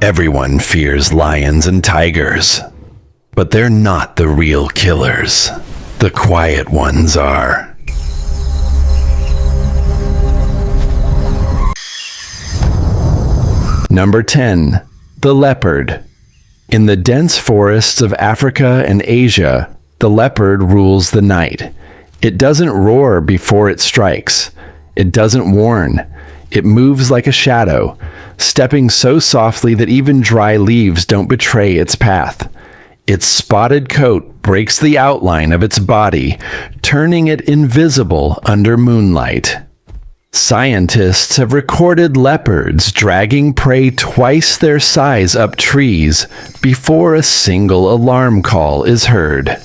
Everyone fears lions and tigers, but they're not the real killers. The quiet ones are. Number 10. The leopard. In the dense forests of Africa and Asia, the leopard rules the night. It doesn't roar before it strikes. It doesn't warn. It moves like a shadow, stepping so softly that even dry leaves don't betray its path. Its spotted coat breaks the outline of its body, turning it invisible under moonlight. Scientists have recorded leopards dragging prey twice their size up trees before a single alarm call is heard.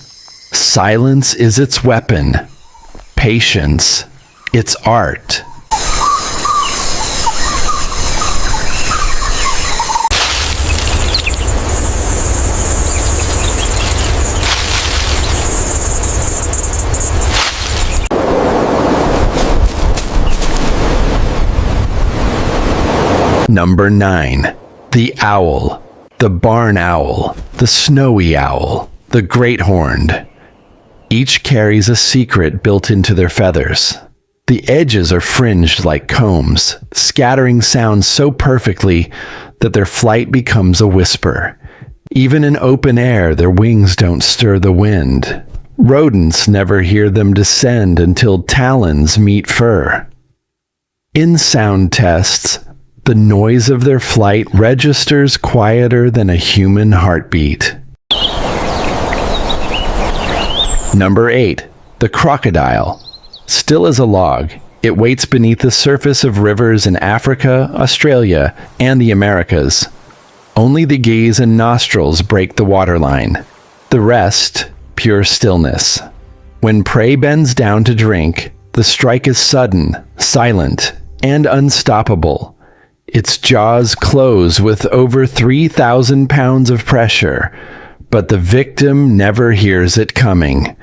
Silence is its weapon. Patience, its art. Number 9. The owl. The barn owl. The snowy owl. The great horned. Each carries a secret built into their feathers. The edges are fringed like combs, scattering sound so perfectly that their flight becomes a whisper. Even in open air, their wings don't stir the wind. Rodents never hear them descend until talons meet fur. In sound tests, the noise of their flight registers quieter than a human heartbeat. Number 8. The crocodile. Still as a log, it waits beneath the surface of rivers in Africa, Australia, and the Americas. Only the gaze and nostrils break the waterline. The rest, pure stillness. When prey bends down to drink, the strike is sudden, silent, and unstoppable. Its jaws close with over 3,000 pounds of pressure, but the victim never hears it coming.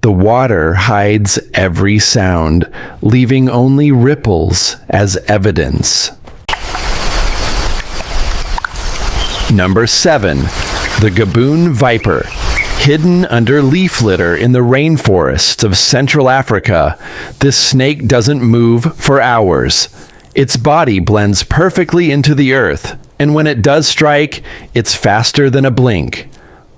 The water hides every sound, leaving only ripples as evidence. Number 7. The Gaboon viper. Hidden under leaf litter in the rainforests of Central Africa, this snake doesn't move for hours. Its body blends perfectly into the earth, and when it does strike, it's faster than a blink.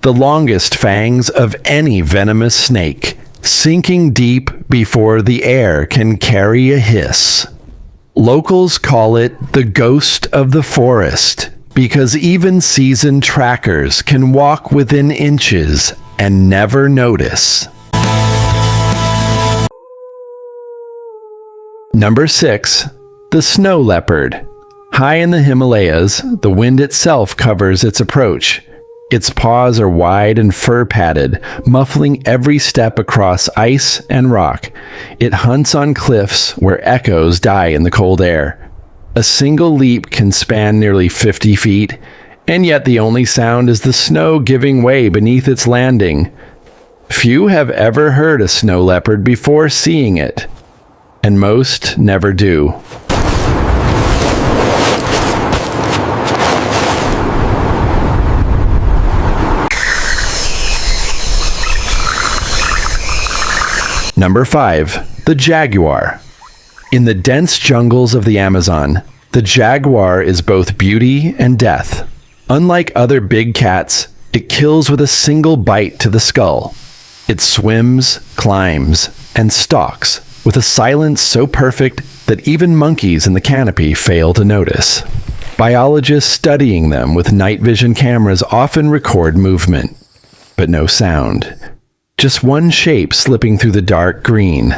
The longest fangs of any venomous snake, sinking deep before the air can carry a hiss. Locals call it the ghost of the forest, because even seasoned trackers can walk within inches and never notice. Number 6. The snow leopard. High in the Himalayas, the wind itself covers its approach. Its paws are wide and fur-padded, muffling every step across ice and rock. It hunts on cliffs where echoes die in the cold air. A single leap can span nearly 50 feet, and yet the only sound is the snow giving way beneath its landing. Few have ever heard a snow leopard before seeing it, and most never do. Number 5. The jaguar. In the dense jungles of the Amazon, the jaguar is both beauty and death. Unlike other big cats, it kills with a single bite to the skull. It swims, climbs, and stalks with a silence so perfect that even monkeys in the canopy fail to notice. Biologists studying them with night vision cameras often record movement, but no sound. Just one shape slipping through the dark green.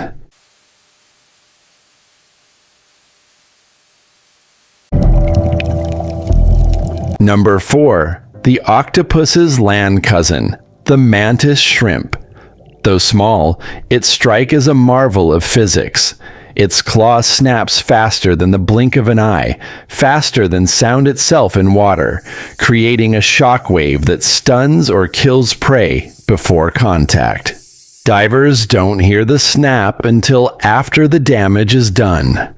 Number 4. The octopus's land cousin, the mantis shrimp. Though small, its strike is a marvel of physics. Its claw snaps faster than the blink of an eye, faster than sound itself in water, creating a shockwave that stuns or kills prey before contact. Divers don't hear the snap until after the damage is done.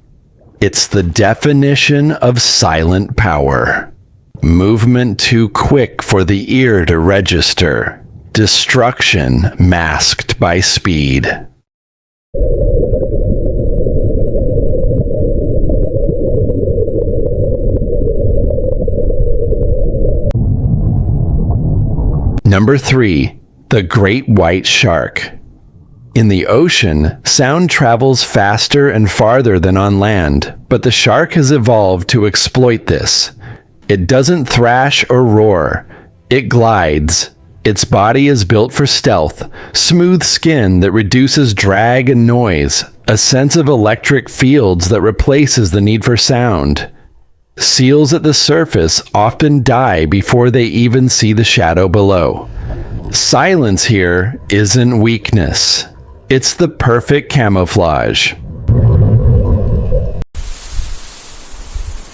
It's the definition of silent power. Movement too quick for the ear to register. Destruction masked by speed. Number 3. The Great White Shark. In the ocean, sound travels faster and farther than on land, but the shark has evolved to exploit this. It doesn't thrash or roar. It glides. Its body is built for stealth, smooth skin that reduces drag and noise, a sense of electric fields that replaces the need for sound. Seals at the surface often die before they even see the shadow below. Silence here isn't weakness. It's the perfect camouflage.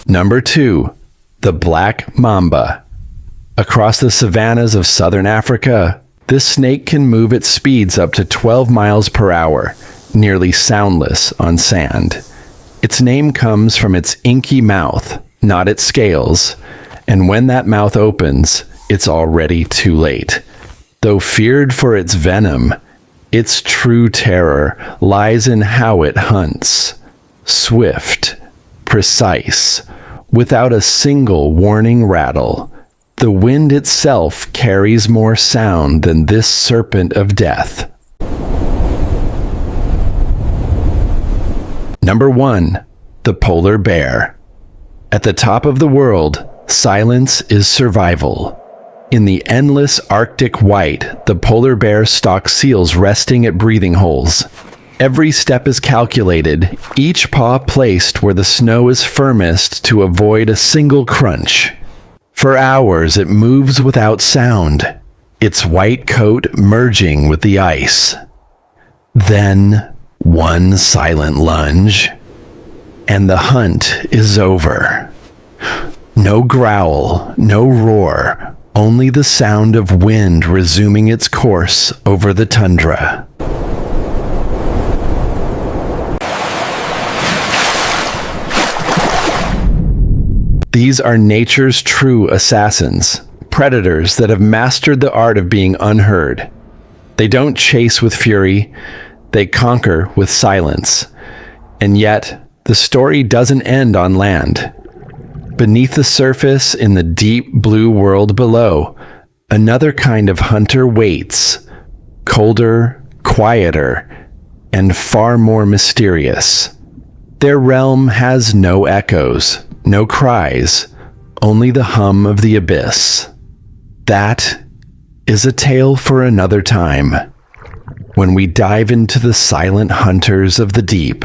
Number 2. The Black Mamba. Across the savannas of southern Africa, this snake can move at speeds up to 12 miles per hour, nearly soundless on sand. Its name comes from its inky mouth, not its scales, and when that mouth opens, it's already too late. Though feared for its venom, its true terror lies in how it hunts. Swift, precise, without a single warning rattle. The wind itself carries more sound than this serpent of death. Number 1. The Polar Bear. At the top of the world, silence is survival. In the endless Arctic white, the polar bear stalks seals resting at breathing holes. Every step is calculated, each paw placed where the snow is firmest to avoid a single crunch. For hours it moves without sound, its white coat merging with the ice. Then, one silent lunge, and the hunt is over. No growl, no roar, only the sound of wind resuming its course over the tundra. These are nature's true assassins, predators that have mastered the art of being unheard. They don't chase with fury, they conquer with silence. And yet, the story doesn't end on land. Beneath the surface, in the deep blue world below, another kind of hunter waits, colder, quieter, and far more mysterious. Their realm has no echoes, no cries, only the hum of the abyss. That is a tale for another time, when we dive into the silent hunters of the deep.